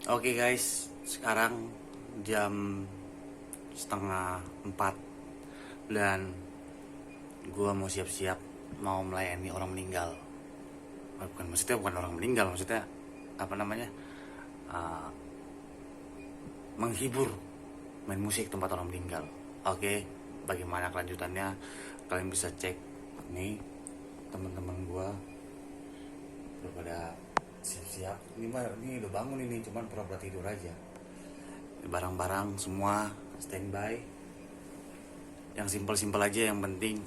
Oke guys, sekarang jam setengah 4 dan gua mau siap-siap mau melayani orang meninggal. Bukan orang meninggal, maksudnya apa namanya? Uh, menghibur, main musik tempat orang meninggal. Oke, bagaimana kelanjutannya? Kalian bisa cek nih, teman-teman gua udah pada siap-siap. Ini udah bangun ini, cuman pura-pura tidur aja. Barang-barang semua standby. Yang simpel-simpel aja, yang penting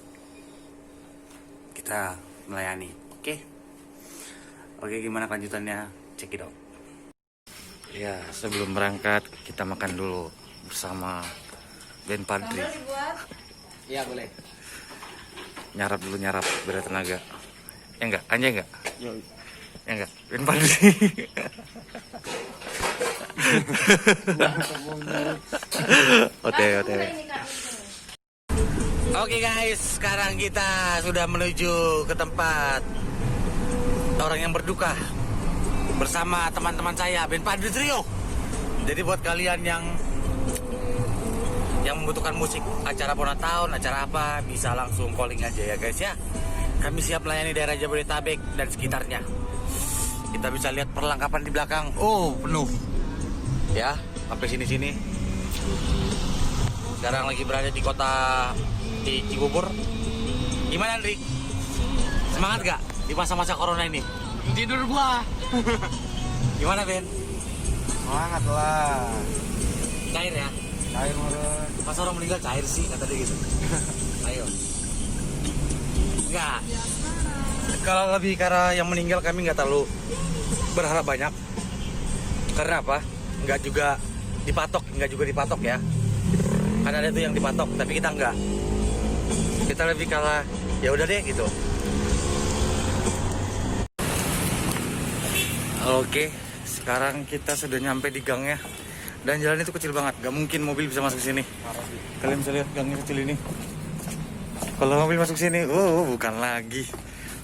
kita melayani. Oke, gimana kelanjutannya? Check it out. Ya, sebelum berangkat kita makan dulu bersama Ben Padri. Iya boleh. Nyarap dulu, biar tenaga. Enggak, anjay enggak? Enggak, Ben Padri. Oke. Oke guys, sekarang kita sudah menuju ke tempat orang yang berduka bersama teman-teman saya, Ben Padri Trio. Jadi buat kalian yang membutuhkan musik, acara bonus tahun, acara apa, bisa langsung calling aja ya guys ya. Kami siap melayani daerah Jabodetabek dan sekitarnya. Kita bisa lihat perlengkapan di belakang. Oh, penuh. Ya, sampai sini-sini. Sekarang lagi berada di kota di Cibubur. Gimana, Andri? Semangat gak di masa-masa corona ini? Tidur gua. Gimana, Ben? Semangat lah. Cair ya? Cair meren. Masa orang meninggal cair sih, kata dia gitu. Ayo. Enggak. Kalau lebih karena yang meninggal kami nggak terlalu berharap banyak. Karena apa? Nggak juga dipatok ya. Kan ada tuh yang dipatok, tapi kita enggak. Kita lebih kalah, ya udah deh gitu. Oke, sekarang kita sudah nyampe di gangnya. Dan jalan itu kecil banget, gak mungkin mobil bisa masuk sini. Kalian bisa lihat gangnya kecil ini. Kalau mobil masuk sini, bukan lagi.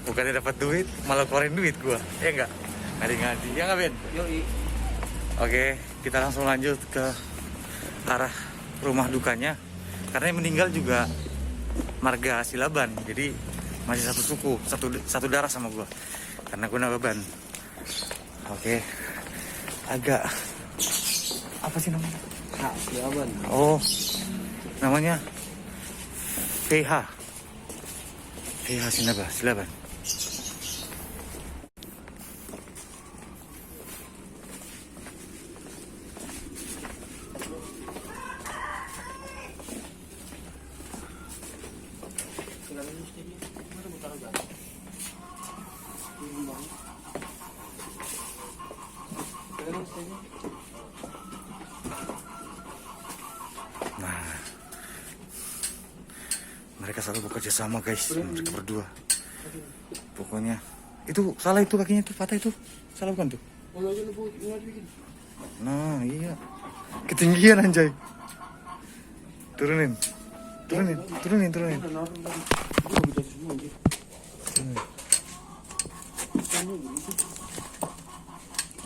Bukannya dapat duit, malah keluarin duit gua. Ya enggak? Ngadi-ngadi, ya nggak Ben? Yoi. Oke, kita langsung lanjut ke arah rumah dukanya. Karena yang meninggal juga marga Silaban, jadi masih satu suku, satu darah sama gua. Karena gua Nababan. Oke, agak apa sih namanya? Silaban. Oh, namanya PH Silaban. Nah, mereka selalu bekerja sama guys, mereka berdua. Pokoknya itu salah, itu kakinya tuh patah, itu salah bukan tuh? Nah iya, ketinggian anjay. Turunin.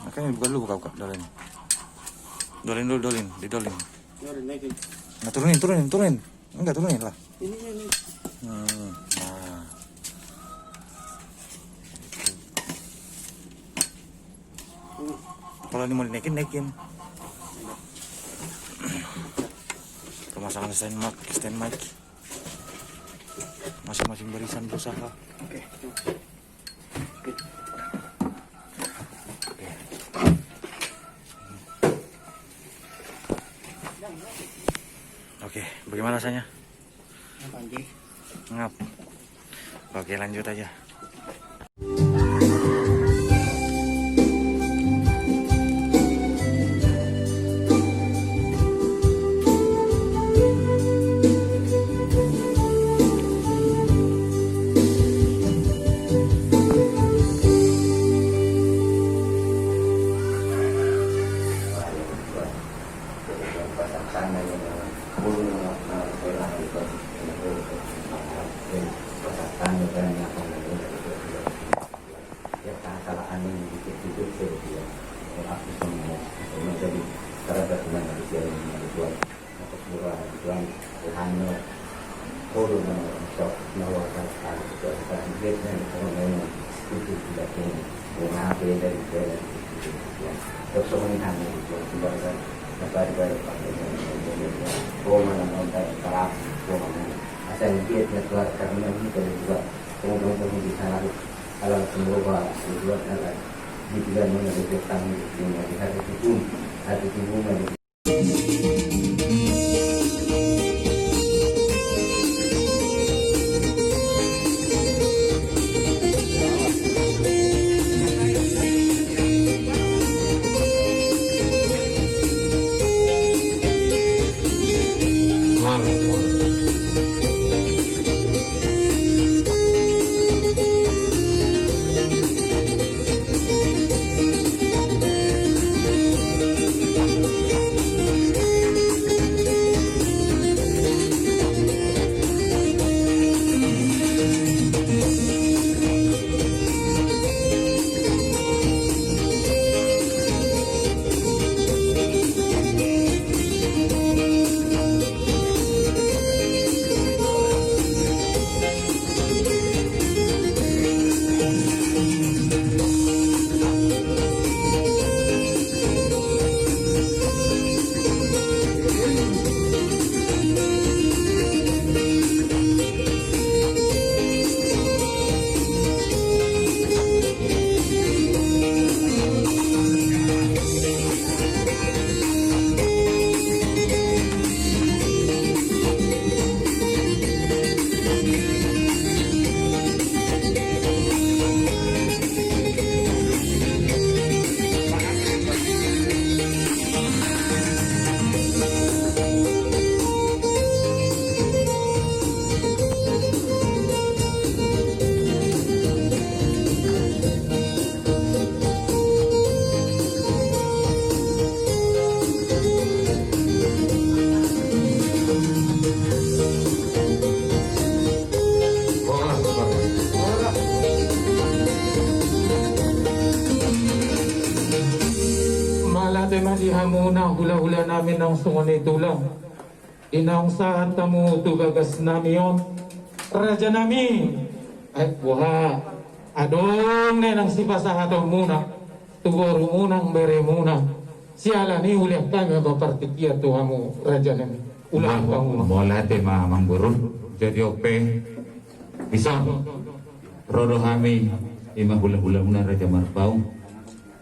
Makanya buka dolin. Didolin. Nah turunin. Enggak, turunin lah. Ini. Nah. Kalau ini mau dinaikin. Pemasangan stand mic. Masing-masing barisan berusaha. Oke. Oke, bagaimana rasanya? Panji. Ngap. Oke, lanjut aja. menjadi terhadap dengan manusia yang dibuat atau murah dibuat hanya turun untuk menawarkan kepada hidupnya dengan itu tidak mengapai dari terus mengenai itu sebagai dari Roma dan Montai Karab Roma asal dia keluar karena ini kedua kemudian di sana kalau semua dibuat adalah di bulan menjadi tanggung di hari itu menjadi Muna hula-hula namin ng sungon tulang. Inaong saan tamu tugagas namin yon. Raja namin. Ay buha. Adong nenang sipasahatong muna. Tugoro munang bere muna. Siala ni uliak kami bapartikia tuhamu raja namin. Ulang ka muna. Mola te mamang burun. Jadi ope. Bisa. Rodo kami. Ima hula-hula muna raja marpau.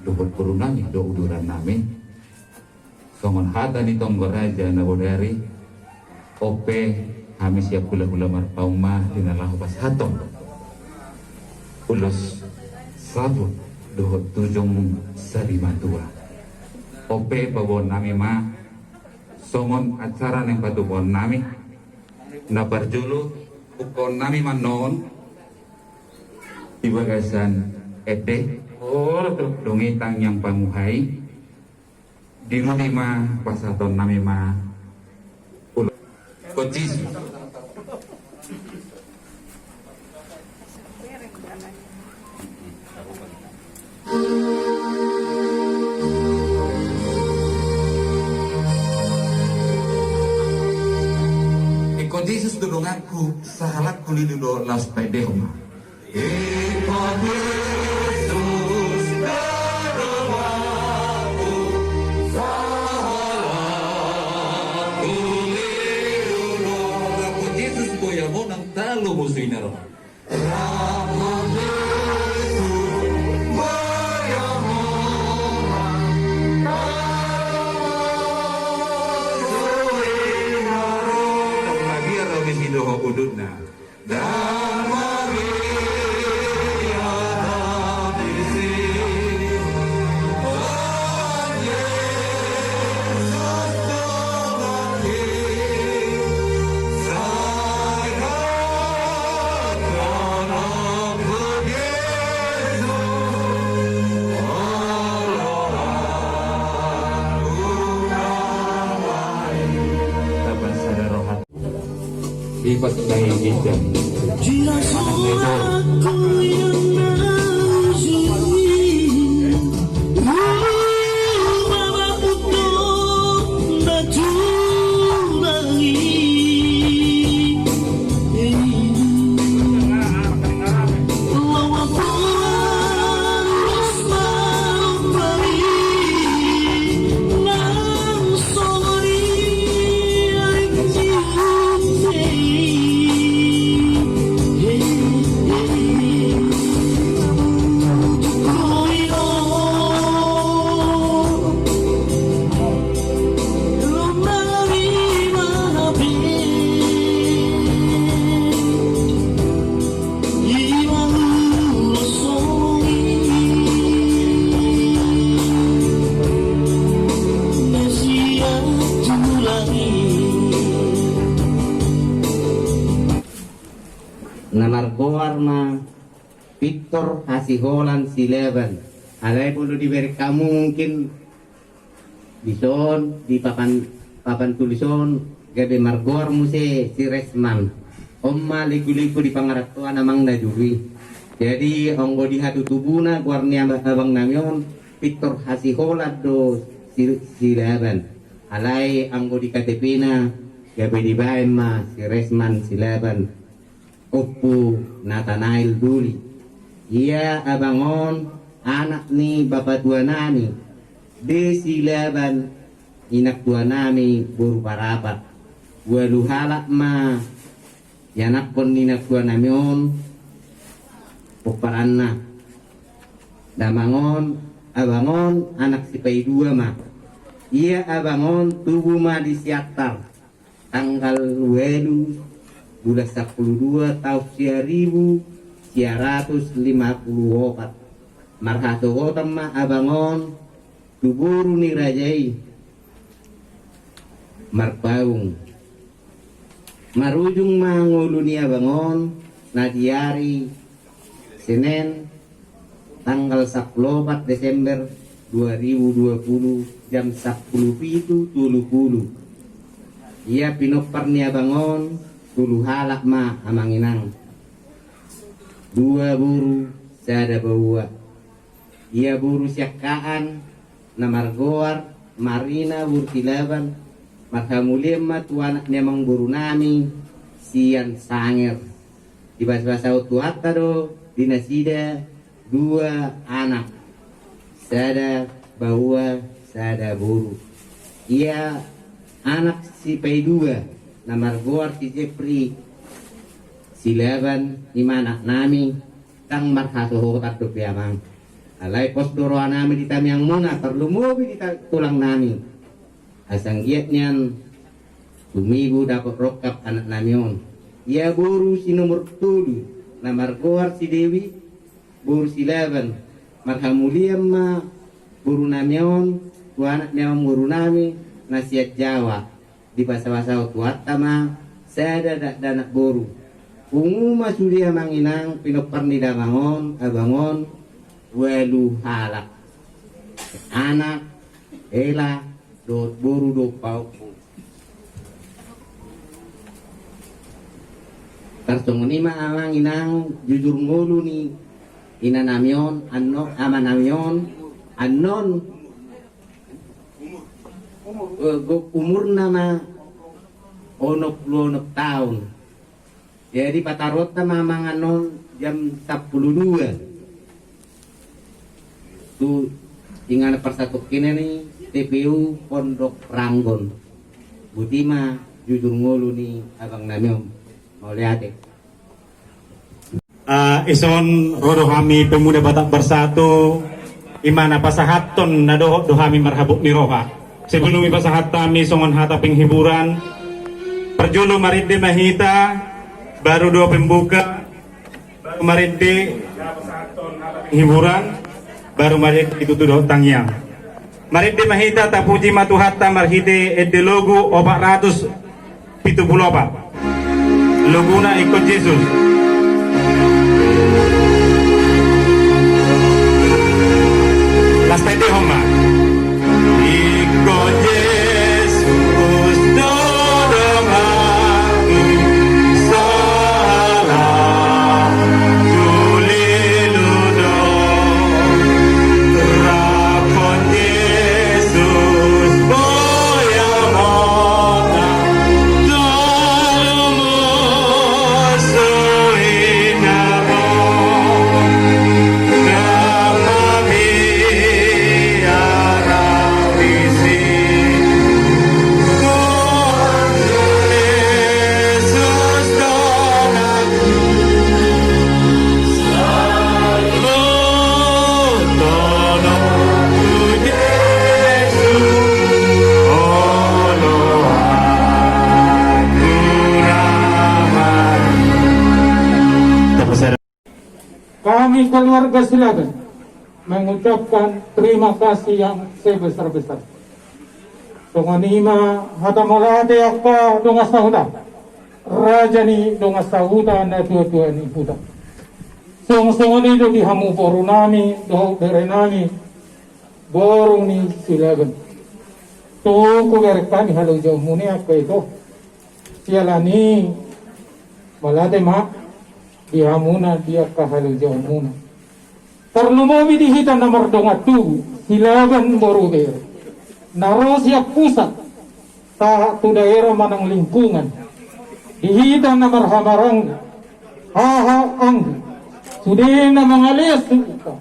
Lupot purunami. Do uduran namin. Songon hata ni tonggo raja na bodari ope kami siap hula-hula marpaung mah dinalah pas hatong ulos sabut dohot tujong sadimatua ope pabon nami mah songon acara neng patubon nami na barjulu ukon nami manon di bagasan ede dongitang yang pamuhai di lima pasaton nami ma kocis kocis dulung aku sahalat kuli dulu las pedehoma Talo mo sinaro. Lagi araw ni Sido udod na. Ibat kay Gijan. Manang nito. margoar ma Victor Hasiholan Sileban. Alay perlu diberi kamu mungkin bison di papan tulisan gabe margoar muse si Resman. Omma liku-liku di pangaratuan amang najuri. Jadi onggo di hatu tubuna guarnia abang namion Victor Hasiholan do Sileban. Alay anggo di KTP na gabe di bayan ma si Resman Sileban. Opo Nathanael Duli. Ia abangon anak ni bapak tua nami de Sileban inak tua nami buru parapat. Walu halak ma yanak pon ninak tua nami on poparanna. Damangon abangon anak si pai dua ma. Ia abangon tubuh ma di siatar tanggal welu bulan 12 tahun 1954. Marhato hotam ma abangon tuburu ni rajai marpaung marujung mangulu ni abangon nadiari Senin tanggal 14 Desember 2020 jam 10:30. Ia pinopar ni abangon tulu halak ma amanginang. Dua buru sada bawa. Ia buru syakaan na margoar Marina Burtilaban marhamulim ma tuanak nemang buru nami sian sanger. Di bahasa utuata do dinasida dua anak sada bawa sada buru. Ia anak si pai dua na margoar si Jepri Sileban imana nami kang marhato hotat do piamang. Alay pos doroan nami di tamyang muna perlu mobi di tulang nami. Asang giat niyan tumibu dapat rokap anak nami on. Ia buru si nomor 7 na margoar si Dewi buru Sileban marhamuliam ma buru nami on tu anak niya buru nami nasihat Jawa di bahasa-bahasa tuata ma sada danak buru. Ungu masulia manginang pinopar ni damangon abangon welu halak anak ela dot buru do pau karsongoni ma amanginang jujur ngulu ni inanamion anno amanamion annon umur nama onok tahun. Jadi patarot na mamang anon jam 12. Tu ingat persatu kini nih TPU Pondok Ranggon. Butima jujur ngulu nih abang namiom mau lihat deh. Ison rodo kami pemuda Batak Bersatu imana pasahaton na do kami marhabuk ni roha. Sebelum pasahat kami songon hataping hiburan perjolo marinde mahita baru dua pembuka, baru marinde hiburan, baru marinde itu tuh tangyang. Marinde mahita tapuji matuhatta marhide ede logo 474. Loguna ikut Yesus. Last day homa. Ikut Yesus dorong aku. Kami keluarga Sileban mengucapkan terima kasih yang sebesar-besar. Tunganima hata molate akka dungas na huda. raja ni dong asahuta na tua ni huta. Song ni do di hamu boru nami do bere nami boru ni silaban. Tu ko bere kami halu jauh muni apa itu. Sialani malade ma di hamuna dia kahalu jauh muna. Terlumomi di hitan nomor dongatu silaban boru bere. Naro siap pusat tak tu daerah manang lingkungan. Dihitan nomor hamarang ang sudah na mengalis suka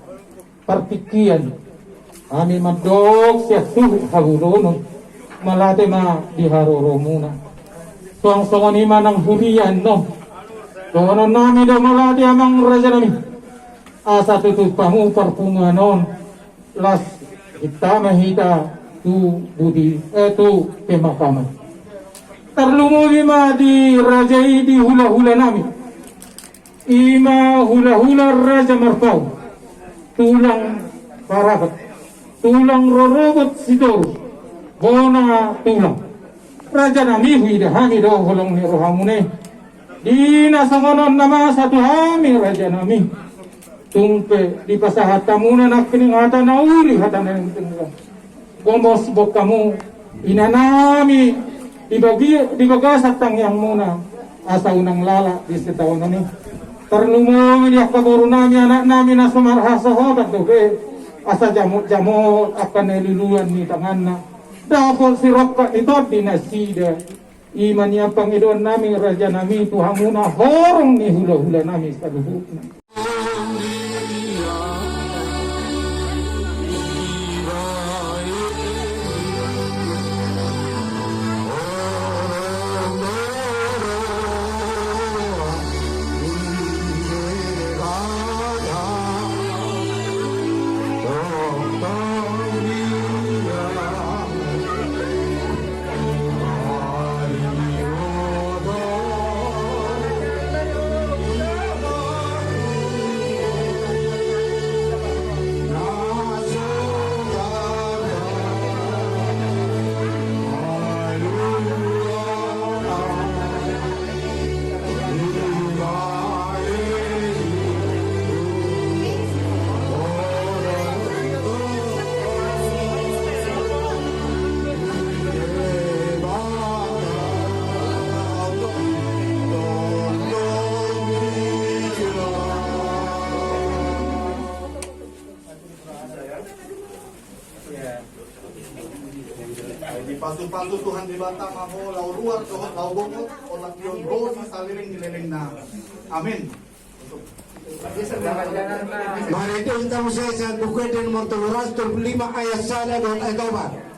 partikian kami madok siya suhu hagulono malate ma diharoro muna suang ni manang hurian no dono nami do malate amang raja nami asa tutu pamu parpunga non las itama hita tu budi tu pemakaman terlumuli ma di rajai di hula-hula nami ima hula-hula raja marpau tulang parabat tulang rorobot sidor bona tulang raja nami huida hami do holong ni rohamune dina sangonon nama satu hami raja nami tungpe di pasahatamuna nak peningatan nauli hatanan tengah gomos bok kamu inanami di bagasat tang yang muna asa unang lala di setahun ini terlumong dia kaburu nami anak nami na sumarha sahabat tuh asa jamut akan neluluan ni tanganna dapol si rokka itu dinasida iman yang pangidon nami raja nami tuhamuna horong ni hula-hula nami saluhutna. Patu Tuhan di Batam ako lau ruar dohot lau bongkot otak yon rosi saliring nileleng na. Amin. Mari itu kita musai sa Bukhari dan Martawaras 5 ayat 1 dan ayat 4.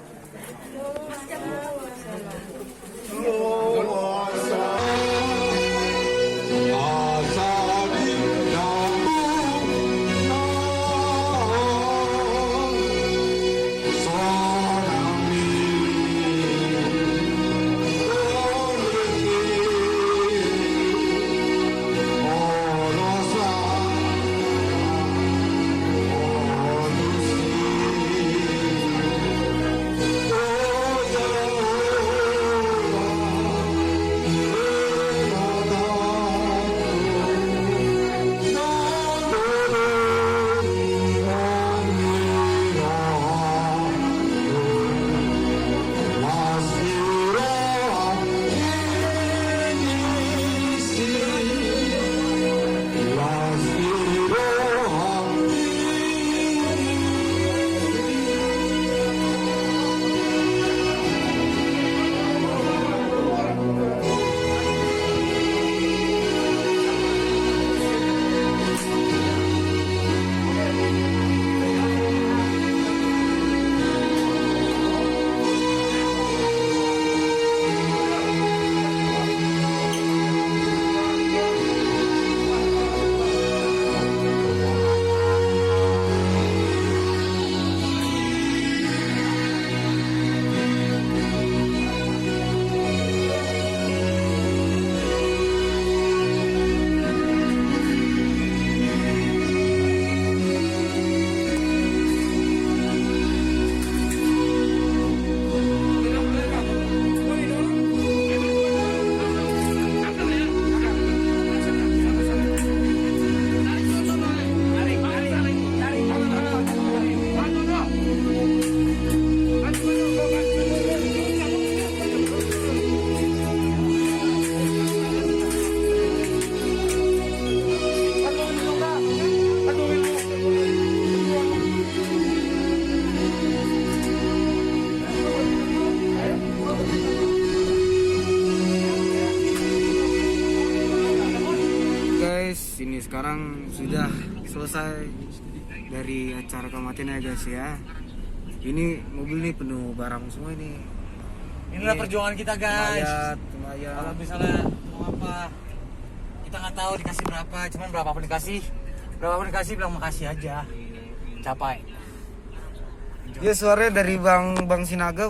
sekarang sudah selesai dari acara kematian ya guys ya. Ini mobil nih penuh barang semua ini. Inilah perjuangan kita guys. Lumayan. Kalau misalnya mau apa, kita nggak tahu dikasih berapa, cuman berapapun dikasih bilang makasih aja. Capai. Ya suaranya dari Bang Sinaga.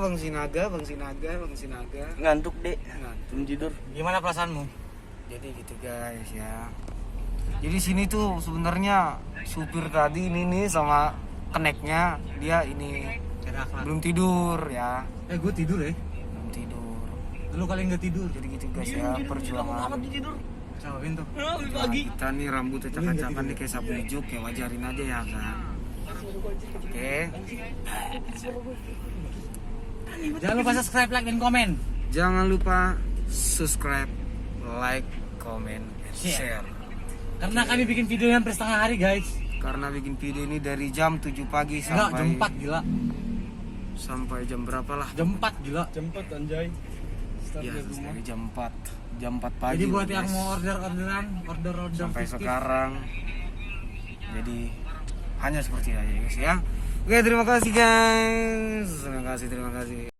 Ngantuk deh. Belum tidur. Gimana perasaanmu? Jadi gitu guys ya. Jadi sini tuh sebenarnya supir tadi ini nih sama keneknya dia ini belum tidur ya. Gue tidur ya. Belum tidur. Lu kali nggak tidur. Jadi gitu guys ya perjuangan. Cobain tuh. Nah, kita nih rambut acak-acakan nih kayak sapu ijuk ya, wajarin aja ya kan. Oke. Jangan lupa subscribe, like, dan komen. Jangan lupa subscribe, like, comment, and share. Karena kami bikin video yang hampir setengah hari guys. Karena bikin video ini dari jam 7 pagi Enggak, sampai jam 4 gila. sampai jam berapa lah? Jam 4 gila. Jam 4 anjay. Ya, dari jam 4. Jam 4 pagi. Jadi buat guys. yang mau order Sampai fiktif. sekarang. Jadi hanya seperti itu aja guys ya. Oke, terima kasih guys. Terima kasih.